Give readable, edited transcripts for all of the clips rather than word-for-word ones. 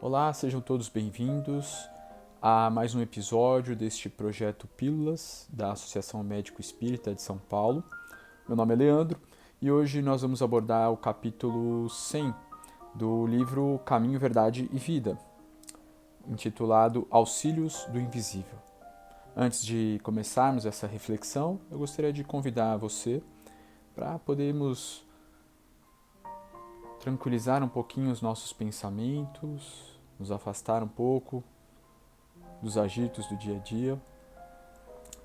Olá, sejam todos bem-vindos a mais um episódio deste projeto Pílulas da Associação Médico Espírita de São Paulo. Meu nome é Leandro e hoje nós vamos abordar o capítulo 100 do livro Caminho, Verdade e Vida, intitulado Auxílios do Invisível. Antes de começarmos essa reflexão, eu gostaria de convidar você para podermos tranquilizar um pouquinho os nossos pensamentos, nos afastar um pouco dos agitos do dia a dia,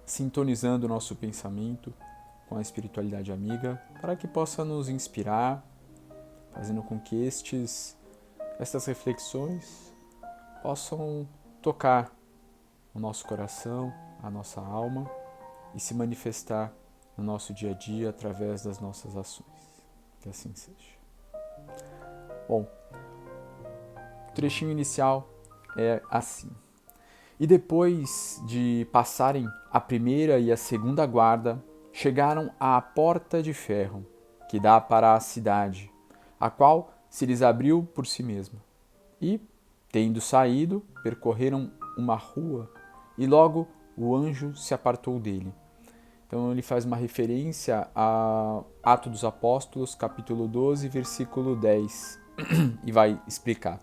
sintonizando o nosso pensamento com a espiritualidade amiga, para que possa nos inspirar, fazendo com que estas reflexões possam tocar o nosso coração, a nossa alma e se manifestar no nosso dia a dia através das nossas ações. Que assim seja. Bom, o trechinho inicial é assim. E depois de passarem a primeira e a segunda guarda, chegaram à porta de ferro, que dá para a cidade, a qual se lhes abriu por si mesma. E, tendo saído, percorreram uma rua, e logo o anjo se apartou dele. Então ele faz uma referência a Atos dos Apóstolos, capítulo 12, versículo 10, e vai explicar.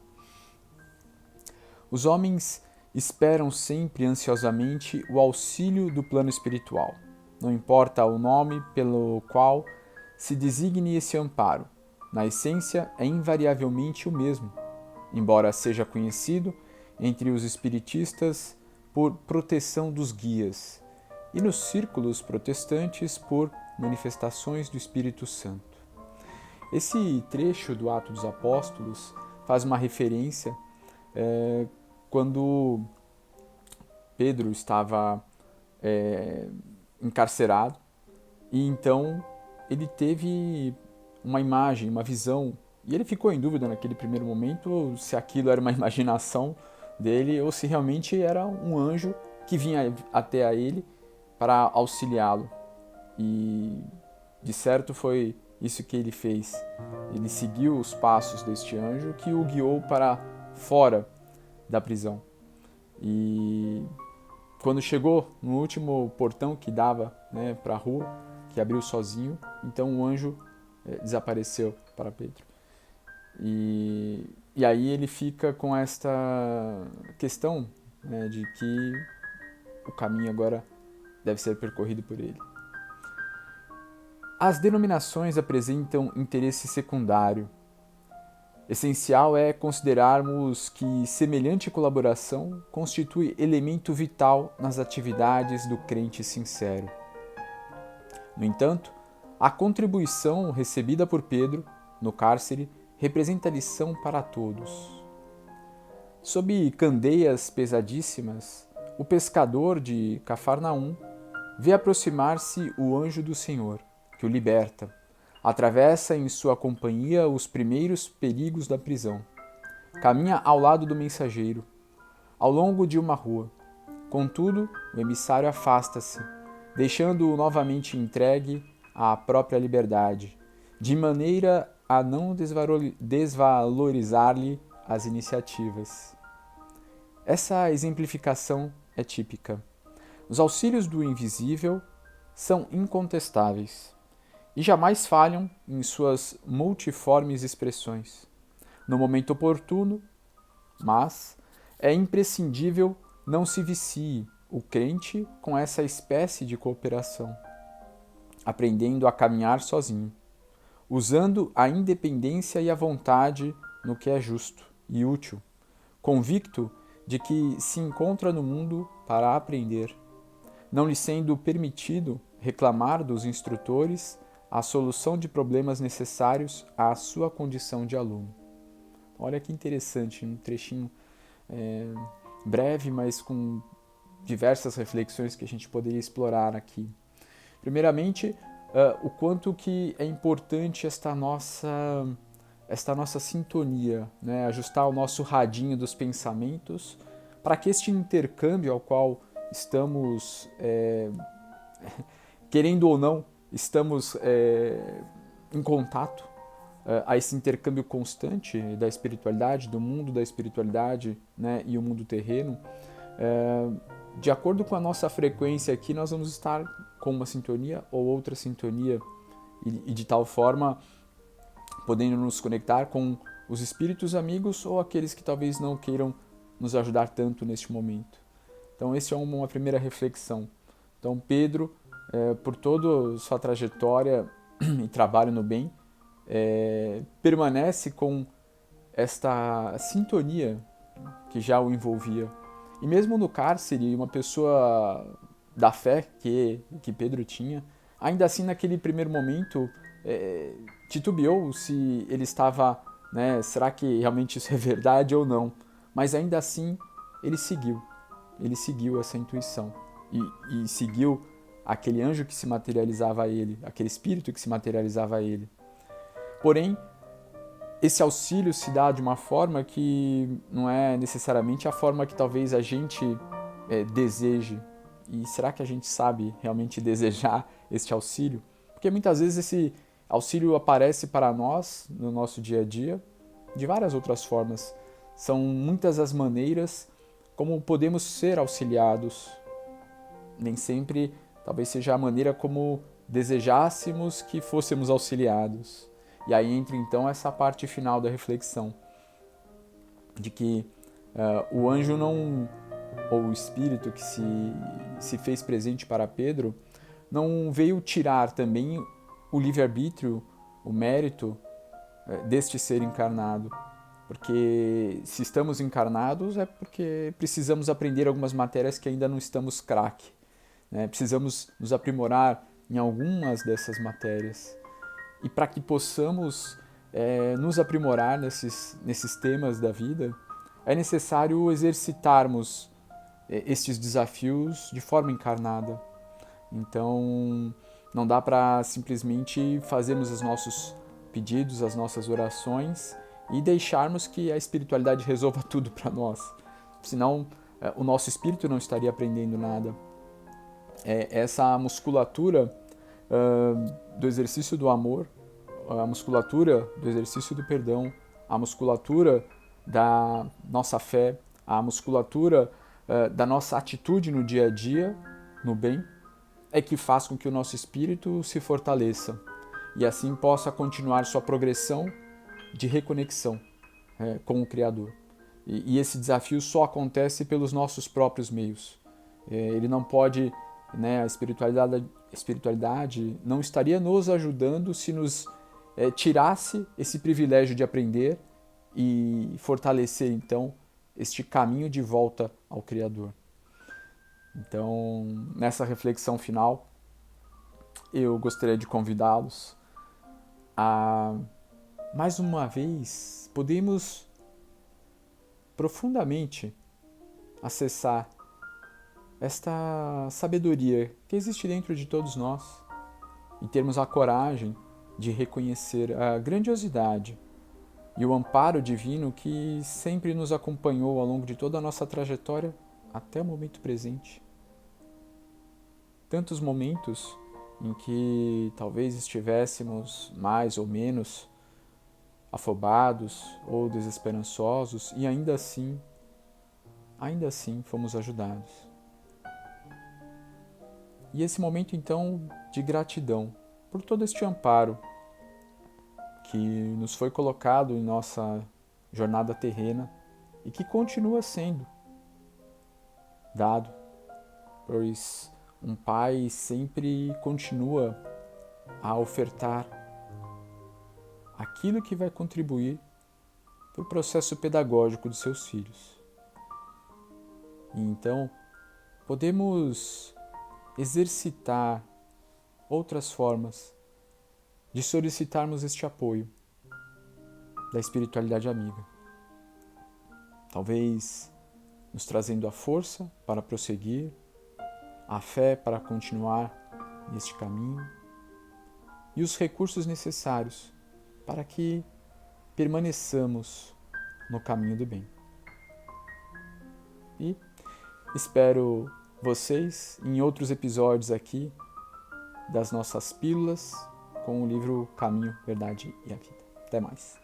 Os homens esperam sempre ansiosamente o auxílio do plano espiritual. Não importa o nome pelo qual se designe esse amparo, na essência é invariavelmente o mesmo, embora seja conhecido entre os espiritistas por proteção dos guias e nos círculos protestantes por manifestações do Espírito Santo. Esse trecho do Atos dos Apóstolos faz uma referência quando Pedro estava encarcerado e então ele teve uma imagem, uma visão, e ele ficou em dúvida naquele primeiro momento se aquilo era uma imaginação dele ou se realmente era um anjo que vinha até a ele para auxiliá-lo. E de certo foi isso que ele fez. Ele seguiu os passos deste anjo que o guiou para fora da prisão. E quando chegou no último portão que dava para a rua, que abriu sozinho, então o anjo desapareceu para Pedro. E aí ele fica com esta questão de que o caminho agora deve ser percorrido por ele. As denominações apresentam interesse secundário. Essencial é considerarmos que semelhante colaboração constitui elemento vital nas atividades do crente sincero. No entanto, a contribuição recebida por Pedro, no cárcere, representa lição para todos. Sob candeias pesadíssimas, o pescador de Cafarnaum vê aproximar-se o anjo do Senhor, que o liberta. Atravessa em sua companhia os primeiros perigos da prisão. Caminha ao lado do mensageiro, ao longo de uma rua. Contudo, o emissário afasta-se, deixando-o novamente entregue à própria liberdade, de maneira a não desvalorizar-lhe as iniciativas. Essa exemplificação é típica. Os auxílios do invisível são incontestáveis e jamais falham em suas multiformes expressões. No momento oportuno, mas é imprescindível não se vicie o crente com essa espécie de cooperação, aprendendo a caminhar sozinho, usando a independência e a vontade no que é justo e útil, convicto de que se encontra no mundo para aprender, não lhe sendo permitido reclamar dos instrutores a solução de problemas necessários à sua condição de aluno. Olha que interessante, um trechinho breve, mas com diversas reflexões que a gente poderia explorar aqui. Primeiramente, o quanto que é importante esta nossa sintonia, ajustar o nosso radinho dos pensamentos para que este intercâmbio ao qual estamos, querendo ou não, estamos em contato, a esse intercâmbio constante da espiritualidade, do mundo da espiritualidade, né, e o mundo terreno, de acordo com a nossa frequência aqui, nós vamos estar com uma sintonia ou outra sintonia, e de tal forma podendo nos conectar com os espíritos amigos ou aqueles que talvez não queiram nos ajudar tanto neste momento. Então, essa é uma primeira reflexão. Então, Pedro, por toda a sua trajetória e trabalho no bem, permanece com esta sintonia que já o envolvia. E mesmo no cárcere, uma pessoa da fé que Pedro tinha, ainda assim naquele primeiro momento titubeou se ele estava, né, será que realmente isso é verdade ou não? Mas ainda assim ele seguiu essa intuição e seguiu aquele anjo que se materializava a ele, aquele espírito que se materializava a ele. Porém, esse auxílio se dá de uma forma que não é necessariamente a forma que talvez a gente deseje. E será que a gente sabe realmente desejar este auxílio? Porque muitas vezes esse auxílio aparece para nós no nosso dia a dia de várias outras formas. São muitas as maneiras como podemos ser auxiliados. Nem sempre talvez seja a maneira como desejássemos que fôssemos auxiliados. E aí entra então essa parte final da reflexão, de que o anjo não, ou o espírito que se fez presente para Pedro, não veio tirar também o livre-arbítrio, o mérito deste ser encarnado. Porque se estamos encarnados é porque precisamos aprender algumas matérias que ainda não estamos craque, né? Precisamos nos aprimorar em algumas dessas matérias. E para que possamos nos aprimorar nesses temas da vida, é necessário exercitarmos estes desafios de forma encarnada. Então, não dá para simplesmente fazermos os nossos pedidos, as nossas orações e deixarmos que a espiritualidade resolva tudo para nós. Senão, o nosso espírito não estaria aprendendo nada. Essa musculatura do exercício do amor, a musculatura do exercício do perdão, a musculatura da nossa fé, a musculatura da nossa atitude no dia a dia, no bem, é que faz com que o nosso espírito se fortaleça e assim possa continuar sua progressão de reconexão com o Criador. E esse desafio só acontece pelos nossos próprios meios. Ele não pode, né, a espiritualidade não estaria nos ajudando se nos tirasse esse privilégio de aprender e fortalecer então este caminho de volta ao Criador. Então, nessa reflexão final, eu gostaria de convidá-los a, mais uma vez, podemos profundamente acessar esta sabedoria que existe dentro de todos nós e termos a coragem de reconhecer a grandiosidade e o amparo divino que sempre nos acompanhou ao longo de toda a nossa trajetória até o momento presente. Tantos momentos em que talvez estivéssemos mais ou menos afobados ou desesperançosos e ainda assim fomos ajudados. E esse momento então de gratidão por todo este amparo que nos foi colocado em nossa jornada terrena e que continua sendo dado, pois um pai sempre continua a ofertar aquilo que vai contribuir para o processo pedagógico dos seus filhos. E então, podemos exercitar outras formas de solicitarmos este apoio da espiritualidade amiga. Talvez nos trazendo a força para prosseguir, a fé para continuar neste caminho e os recursos necessários para que permaneçamos no caminho do bem. E espero vocês em outros episódios aqui das nossas pílulas com o livro Caminho, Verdade e a Vida. Até mais.